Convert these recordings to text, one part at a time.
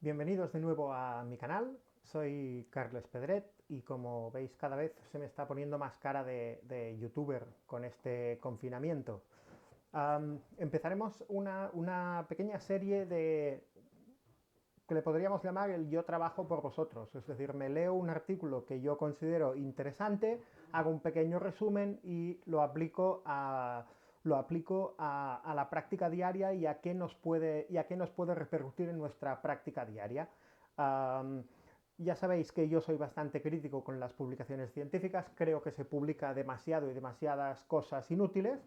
Bienvenidos de nuevo a mi canal, soy Carles Pedret y como veis cada vez se me está poniendo más cara de youtuber con este confinamiento. Empezaremos una pequeña serie que le podríamos llamar el yo trabajo por vosotros, es decir, me leo un artículo que yo considero interesante, hago un pequeño resumen y lo aplico a la práctica diaria y a qué nos puede repercutir en nuestra práctica diaria. Um, ya sabéis que yo soy bastante crítico con las publicaciones científicas, creo que se publica demasiado y demasiadas cosas inútiles,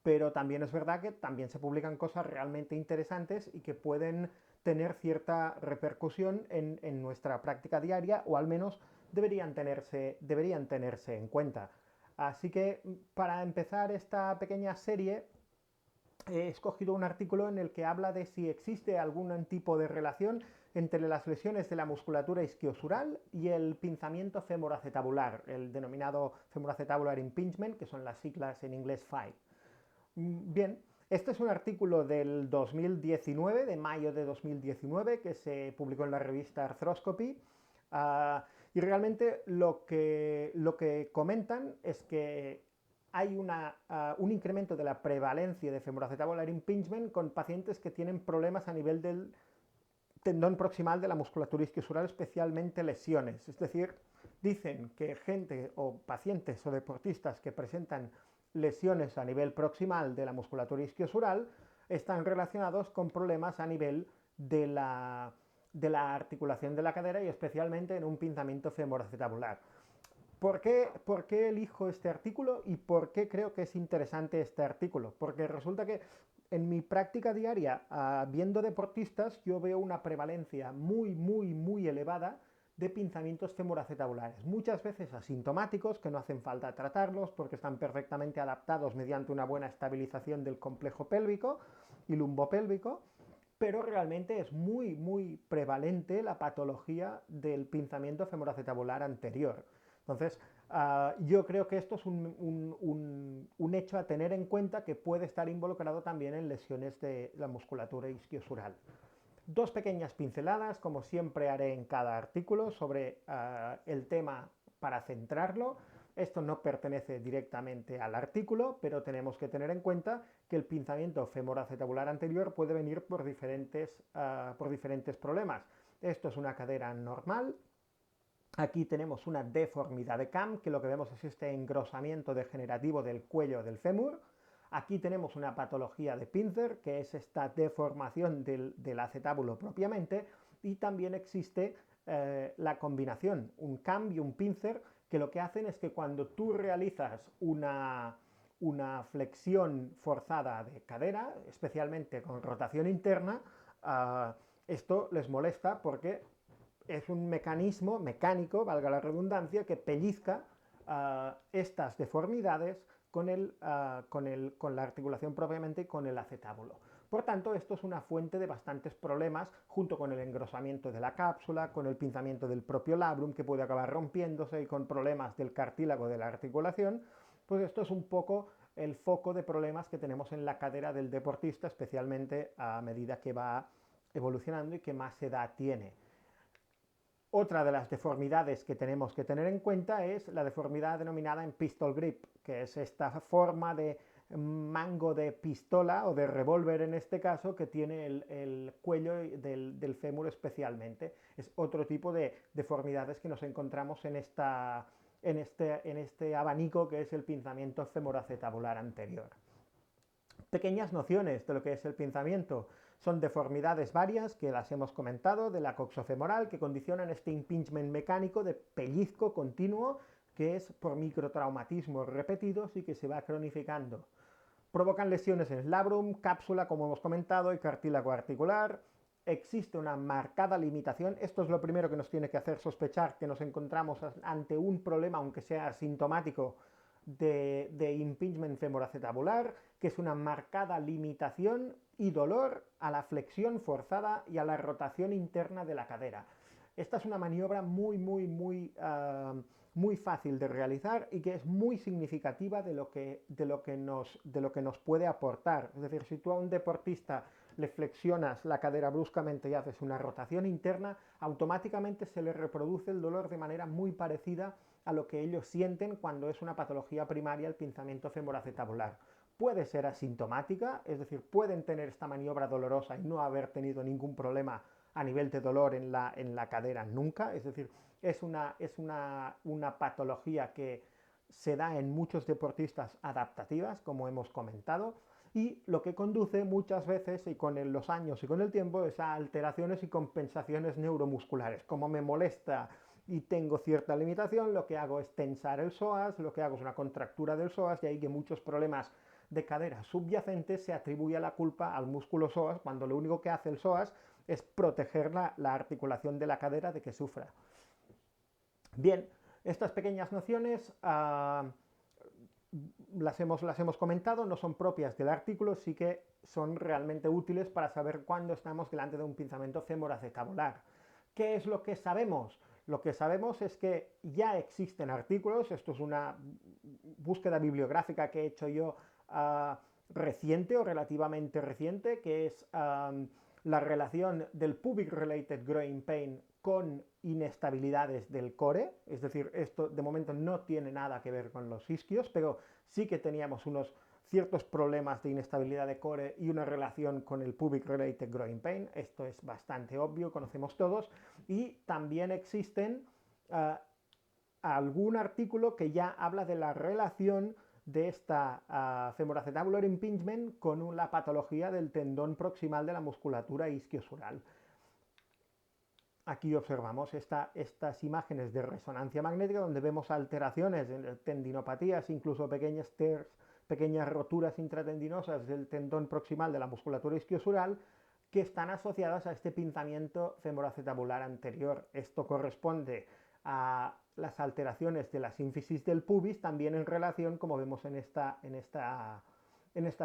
pero también es verdad que también se publican cosas realmente interesantes y que pueden tener cierta repercusión en nuestra práctica diaria, o al menos deberían tenerse en cuenta. Así que para empezar esta pequeña serie he escogido un artículo en el que habla de si existe algún tipo de relación entre las lesiones de la musculatura isquiosural y el pinzamiento femoroacetabular, el denominado femoroacetabular impingement, que son las siglas en inglés FIVE. Bien, este es un artículo del 2019, de mayo de 2019, que se publicó en la revista Arthroscopy. Y realmente lo que comentan es que hay un incremento de la prevalencia de femoroacetabular impingement con pacientes que tienen problemas a nivel del tendón proximal de la musculatura isquiosural, especialmente lesiones. Es decir, dicen que gente o pacientes o deportistas que presentan lesiones a nivel proximal de la musculatura isquiosural están relacionados con problemas a nivel de la articulación de la cadera y especialmente en un pinzamiento femoroacetabular. ¿Por qué elijo este artículo y por qué creo que es interesante este artículo? Porque resulta que en mi práctica diaria, viendo deportistas, yo veo una prevalencia muy, muy, muy elevada de pinzamientos femoroacetabulares, muchas veces asintomáticos, que no hacen falta tratarlos porque están perfectamente adaptados mediante una buena estabilización del complejo pélvico y lumbopélvico, pero realmente es muy, muy prevalente la patología del pinzamiento femoroacetabular anterior. Entonces, yo creo que esto es un hecho a tener en cuenta, que puede estar involucrado también en lesiones de la musculatura isquiosural. Dos pequeñas pinceladas, como siempre haré en cada artículo, sobre el tema para centrarlo. Esto no pertenece directamente al artículo, pero tenemos que tener en cuenta que el pinzamiento femoroacetabular anterior puede venir por diferentes problemas. Esto es una cadera normal. Aquí tenemos una deformidad de Camp, que lo que vemos es este engrosamiento degenerativo del cuello del fémur. Aquí tenemos una patología de Pincer, que es esta deformación del acetábulo propiamente, y también existe la combinación, un Camp y un Pincer, que lo que hacen es que cuando tú realizas una flexión forzada de cadera, especialmente con rotación interna, esto les molesta porque es un mecanismo mecánico, valga la redundancia, que pellizca estas deformidades con la articulación propiamente y con el acetábulo. Por tanto, esto es una fuente de bastantes problemas, junto con el engrosamiento de la cápsula, con el pinzamiento del propio labrum, que puede acabar rompiéndose, y con problemas del cartílago de la articulación. Pues esto es un poco el foco de problemas que tenemos en la cadera del deportista, especialmente a medida que va evolucionando y que más edad tiene. Otra de las deformidades que tenemos que tener en cuenta es la deformidad denominada en pistol grip, que es esta forma de mango de pistola o de revólver, en este caso, que tiene el cuello del fémur especialmente. Es otro tipo de deformidades que nos encontramos en este abanico, que es el pinzamiento femoroacetabular anterior. Pequeñas nociones de lo que es el pinzamiento. Son deformidades varias que las hemos comentado, de la coxofemoral, que condicionan este impingement mecánico de pellizco continuo, que es por microtraumatismos repetidos y que se va cronificando. Provocan lesiones en el labrum, cápsula, como hemos comentado, y cartílago articular. Existe una marcada limitación. Esto es lo primero que nos tiene que hacer sospechar que nos encontramos ante un problema, aunque sea asintomático, de impingement femoroacetabular, que es una marcada limitación y dolor a la flexión forzada y a la rotación interna de la cadera. Esta es una maniobra muy, muy, muy, muy fácil de realizar y que es muy significativa de lo que nos puede aportar. Es decir, si tú a un deportista le flexionas la cadera bruscamente y haces una rotación interna, automáticamente se le reproduce el dolor de manera muy parecida a lo que ellos sienten cuando es una patología primaria el pinzamiento femoroacetabular. Puede ser asintomática, es decir, pueden tener esta maniobra dolorosa y no haber tenido ningún problema a nivel de dolor en la cadera nunca, es decir, es una patología que se da en muchos deportistas adaptativas, como hemos comentado, y lo que conduce muchas veces, y con los años y con el tiempo, es a alteraciones y compensaciones neuromusculares. Como me molesta y tengo cierta limitación, lo que hago es tensar el psoas, lo que hago es una contractura del psoas, y ahí que muchos problemas de cadera subyacentes se atribuye la culpa al músculo psoas, cuando lo único que hace el psoas es proteger la articulación de la cadera de que sufra. Bien, estas pequeñas nociones las hemos comentado, no son propias del artículo, sí que son realmente útiles para saber cuándo estamos delante de un pinzamiento femoroacetabular. ¿Qué es lo que sabemos? Lo que sabemos es que ya existen artículos, esto es una búsqueda bibliográfica que he hecho yo reciente o relativamente reciente, que es la relación del pubic related growing pain con inestabilidades del core, es decir, esto de momento no tiene nada que ver con los isquios, pero sí que teníamos unos ciertos problemas de inestabilidad de core y una relación con el pubic related growing pain, esto es bastante obvio, conocemos todos, y también existen algún artículo que ya habla de la relación de esta femoroacetabular impingement con la patología del tendón proximal de la musculatura isquiosural. Aquí observamos estas imágenes de resonancia magnética donde vemos alteraciones en tendinopatías, incluso pequeñas TERS, pequeñas roturas intratendinosas del tendón proximal de la musculatura isquiosural que están asociadas a este pinzamiento femoroacetabular anterior. Esto corresponde a las alteraciones de la sínfisis del pubis, también en relación, como vemos en esta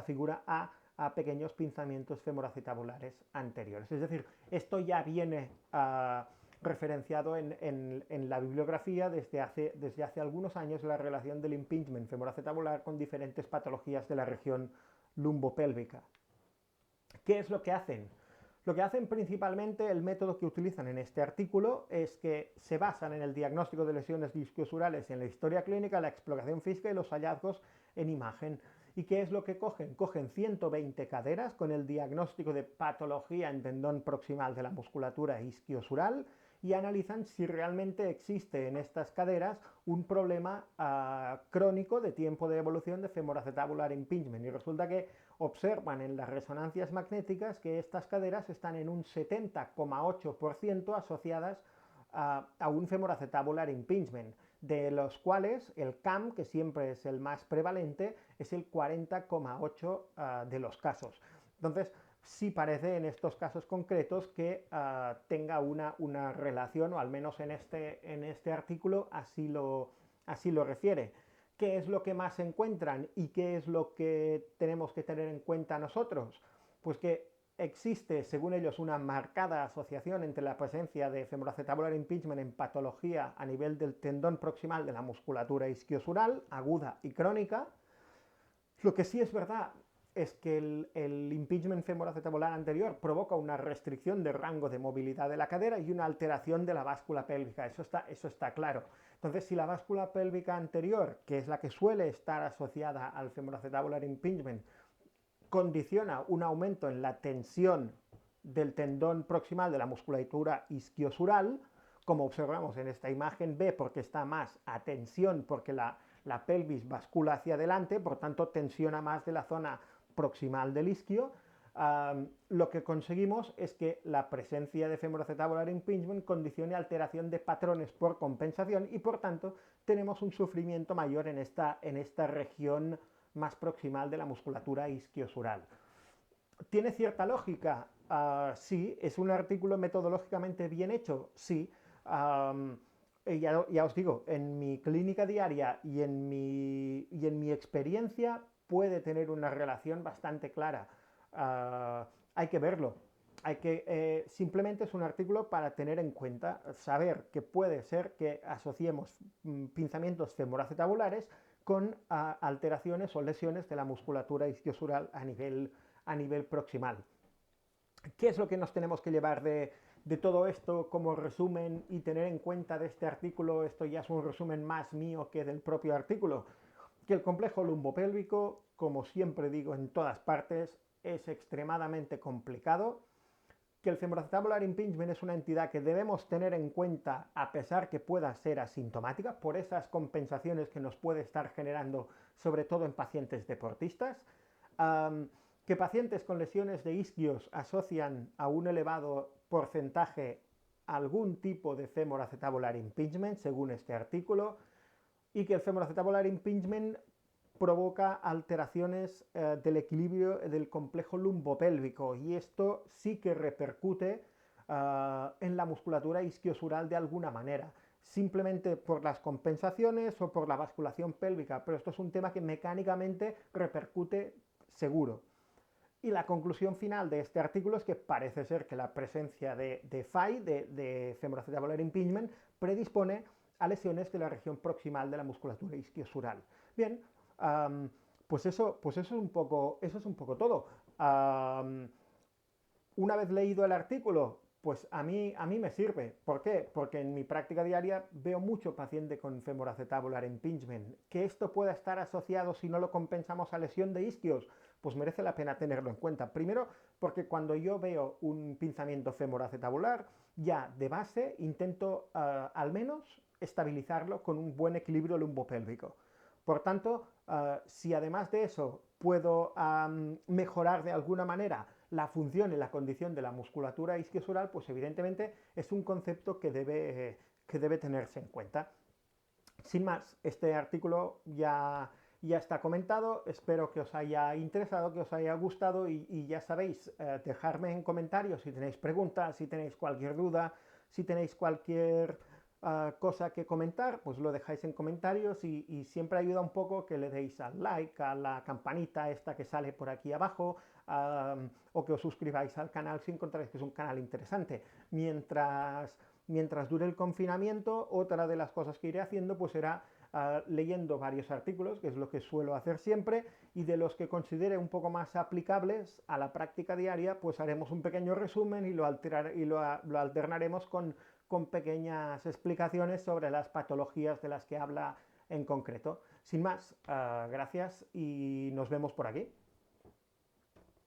figura, a pequeños pinzamientos femoroacetabulares anteriores. Es decir, esto ya viene referenciado en la bibliografía desde hace algunos años, la relación del impingement femoroacetabular con diferentes patologías de la región lumbopélvica. ¿Qué es lo que hacen? Lo que hacen principalmente, el método que utilizan en este artículo, es que se basan en el diagnóstico de lesiones discosurales en la historia clínica, la exploración física y los hallazgos en imagen. ¿Y qué es lo que cogen? Cogen 120 caderas con el diagnóstico de patología en tendón proximal de la musculatura isquiosural y analizan si realmente existe en estas caderas un problema crónico de tiempo de evolución de femoroacetabular impingement. Y resulta que observan en las resonancias magnéticas que estas caderas están en un 70,8% asociadas a un femoroacetabular impingement, de los cuales el CAM, que siempre es el más prevalente, es el 40,8% de los casos. Entonces, sí parece en estos casos concretos que tenga una relación, o al menos en este artículo así lo refiere. ¿Qué es lo que más encuentran y qué es lo que tenemos que tener en cuenta nosotros? Pues que existe, según ellos, una marcada asociación entre la presencia de femoroacetabular impingement en patología a nivel del tendón proximal de la musculatura isquiosural, aguda y crónica. Lo que sí es verdad es que el impingement femoroacetabular anterior provoca una restricción de rango de movilidad de la cadera y una alteración de la báscula pélvica, eso está claro. Entonces, si la báscula pélvica anterior, que es la que suele estar asociada al femoroacetabular impingement, condiciona un aumento en la tensión del tendón proximal de la musculatura isquiosural, como observamos en esta imagen B, porque está más a tensión, porque la pelvis bascula hacia adelante, por tanto tensiona más de la zona proximal del isquio, lo que conseguimos es que la presencia de femoroacetabular impingement condicione alteración de patrones por compensación y por tanto tenemos un sufrimiento mayor en esta región más proximal de la musculatura isquiosural. ¿Tiene cierta lógica? Sí. ¿Es un artículo metodológicamente bien hecho? Sí. Ya os digo, en mi clínica diaria y en mi experiencia puede tener una relación bastante clara. Hay que verlo. Simplemente es un artículo para tener en cuenta, saber que puede ser que asociemos pinzamientos femoroacetabulares con alteraciones o lesiones de la musculatura isquiosural a nivel proximal. ¿Qué es lo que nos tenemos que llevar de todo esto como resumen y tener en cuenta de este artículo? Esto ya es un resumen más mío que del propio artículo. Que el complejo lumbopélvico, como siempre digo en todas partes, es extremadamente complicado, que el femoroacetabular impingement es una entidad que debemos tener en cuenta a pesar que pueda ser asintomática por esas compensaciones que nos puede estar generando, sobre todo en pacientes deportistas, um, que pacientes con lesiones de isquios asocian a un elevado porcentaje algún tipo de femoroacetabular impingement, según este artículo, y que el femoroacetabular impingement provoca alteraciones del equilibrio del complejo lumbopélvico y esto sí que repercute en la musculatura isquiosural de alguna manera, simplemente por las compensaciones o por la basculación pélvica, pero esto es un tema que mecánicamente repercute seguro. Y la conclusión final de este artículo es que parece ser que la presencia de FAI, de femoroacetabular impingement, predispone a lesiones de la región proximal de la musculatura isquiosural. Bien, um, pues eso es un poco todo. Una vez leído el artículo, pues a mí me sirve. ¿Por qué? Porque en mi práctica diaria veo mucho paciente con femoroacetabular impingement. Que esto pueda estar asociado, si no lo compensamos, a lesión de isquios, pues merece la pena tenerlo en cuenta. Primero, porque cuando yo veo un pinzamiento femoroacetabular, ya de base intento al menos estabilizarlo con un buen equilibrio lumbopélvico. Por tanto, si además de eso puedo mejorar de alguna manera la función y la condición de la musculatura isquiosural, pues evidentemente es un concepto que debe tenerse en cuenta. Sin más, este artículo ya está comentado, espero que os haya interesado, que os haya gustado y ya sabéis, dejarme en comentarios si tenéis preguntas, si tenéis cualquier duda, si tenéis cualquier cosa que comentar, pues lo dejáis en comentarios y siempre ayuda un poco que le deis al like, a la campanita esta que sale por aquí abajo, o que os suscribáis al canal si encontráis que es un canal interesante. Mientras dure el confinamiento, otra de las cosas que iré haciendo pues será leyendo varios artículos, que es lo que suelo hacer siempre, y de los que considere un poco más aplicables a la práctica diaria, pues haremos un pequeño resumen y lo alternaremos con pequeñas explicaciones sobre las patologías de las que habla en concreto. Sin más, gracias y nos vemos por aquí.